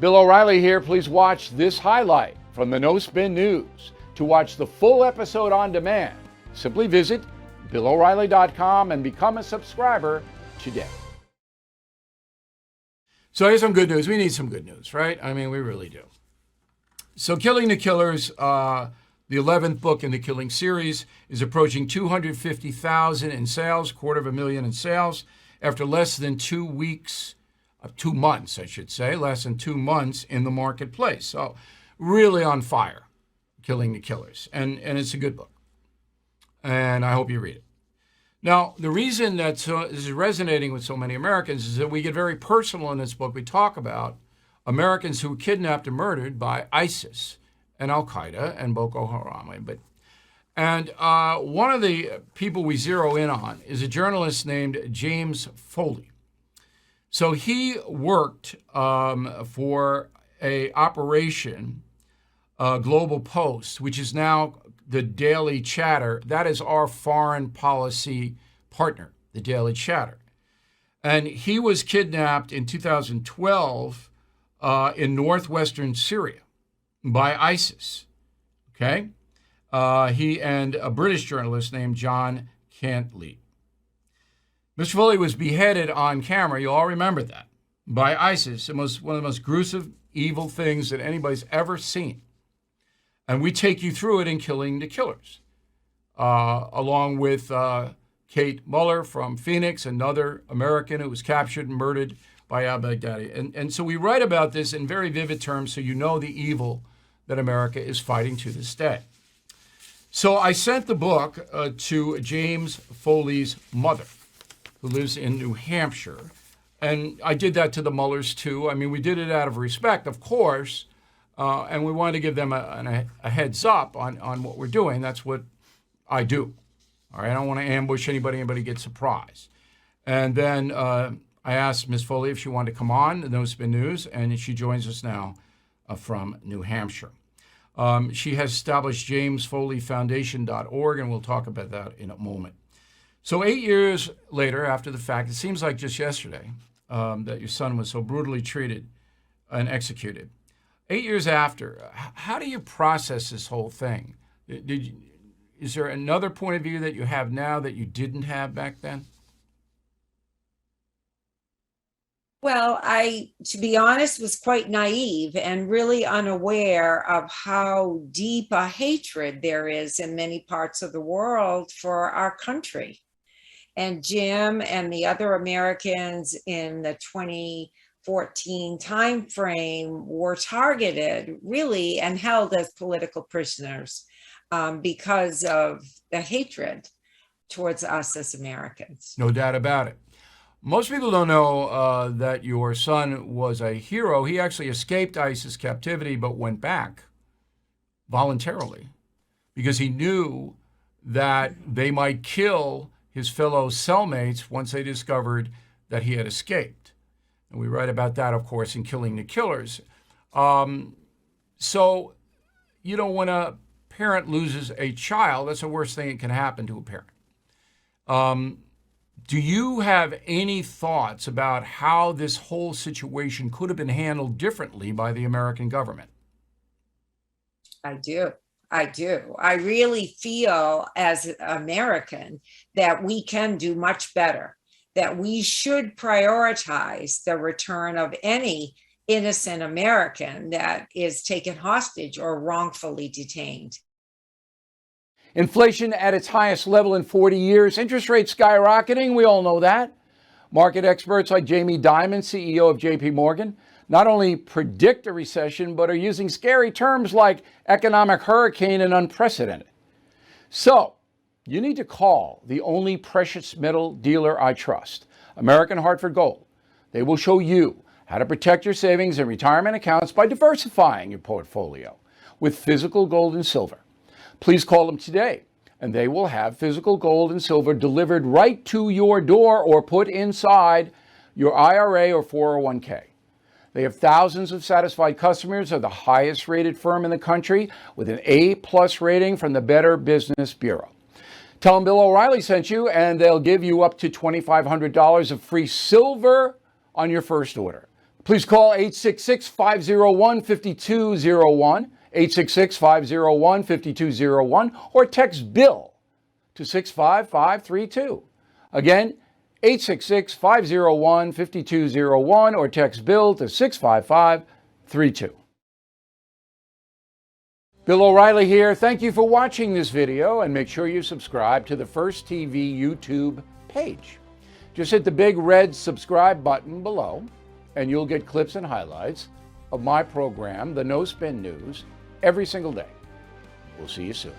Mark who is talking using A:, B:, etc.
A: Bill O'Reilly here. Please watch this highlight from the No Spin News. To watch the full episode on demand, simply visit BillO'Reilly.com and become a subscriber today. So here's some good news. We need some good news, right? I mean, we really do. So Killing the Killers, the 11th book in the Killing series, is approaching 250,000 in sales, $250,000 in sales, after less than 2 weeks, 2 months, I should say, less than 2 months in the marketplace. So really on fire, Killing the Killers. And it's a good book. And I hope you read it. Now, the reason that this is resonating with so many Americans is that we get very personal in this book. We talk about Americans who were kidnapped and murdered by ISIS and Al-Qaeda and Boko Haram. And one of the people we zero in on is a journalist named James Foley. So he worked for a operation, Global Post, which is now the Daily Chatter. That is our foreign policy partner, the Daily Chatter. And he was kidnapped in 2012 in northwestern Syria by ISIS. Okay? He and a British journalist named John Cantley. Mr. Foley was beheaded on camera, you all remember that, by ISIS. It was one of the most gruesome, evil things that anybody's ever seen. And we take you through it in Killing the Killers, along with Kate Muller from Phoenix, another American who was captured and murdered by al-Baghdadi. And so we write about this in very vivid terms so you know the evil that America is fighting to this day. So I sent the book to James Foley's mother, who lives in New Hampshire. And I did that to the Mullers, too. I mean, we did it out of respect, of course. And we wanted to give them a heads up on what we're doing. That's what I do. All right, I don't want to ambush anybody gets surprised. And then I asked Ms. Foley if she wanted to come on the No Spin News, and she joins us now from New Hampshire. She has established JamesFoleyFoundation.org, and we'll talk about that in a moment. So 8 years later, after the fact, it seems like just yesterday that your son was so brutally treated and executed. 8 years after, how do you process this whole thing? Is there another point of view that you have now that you didn't have back then?
B: Well, to be honest, was quite naive and really unaware of how deep a hatred there is in many parts of the world for our country. And Jim and the other Americans in the 2014 timeframe were targeted really and held as political prisoners because of the hatred towards us as Americans.
A: No doubt about it. Most people don't know that your son was a hero. He actually escaped ISIS captivity but went back voluntarily because he knew that they might kill his fellow cellmates once they discovered that he had escaped. And we write about that, of course, in Killing the Killers. So, you know, when a parent loses a child, that's the worst thing that can happen to a parent. Do you have any thoughts about how this whole situation could have been handled differently by the American government?
B: I do. I really feel as an American that we can do much better, that we should prioritize the return of any innocent American that is taken hostage or wrongfully detained.
A: Inflation at its highest level in 40 years, interest rates skyrocketing, we all know that. Market experts like Jamie Dimon, CEO of JP Morgan, not only predict a recession, but are using scary terms like economic hurricane and unprecedented. So, you need to call the only precious metal dealer I trust, American Hartford Gold. They will show you how to protect your savings and retirement accounts by diversifying your portfolio with physical gold and silver. Please call them today, and they will have physical gold and silver delivered right to your door or put inside your IRA or 401k. They have thousands of satisfied customers, are the highest rated firm in the country with an A+ rating from the Better Business Bureau. Tell them Bill O'Reilly sent you, and they'll give you up to $2,500 of free silver on your first order. Please call 866-501-5201, 866-501-5201, or text BILL to 65532. Again, 866-501-5201 or text BILL to 65532. Bill O'Reilly here. Thank you for watching this video, and make sure you subscribe to the First TV YouTube page. Just hit the big red subscribe button below, and you'll get clips and highlights of my program, The No Spin News, every single day. We'll see you soon.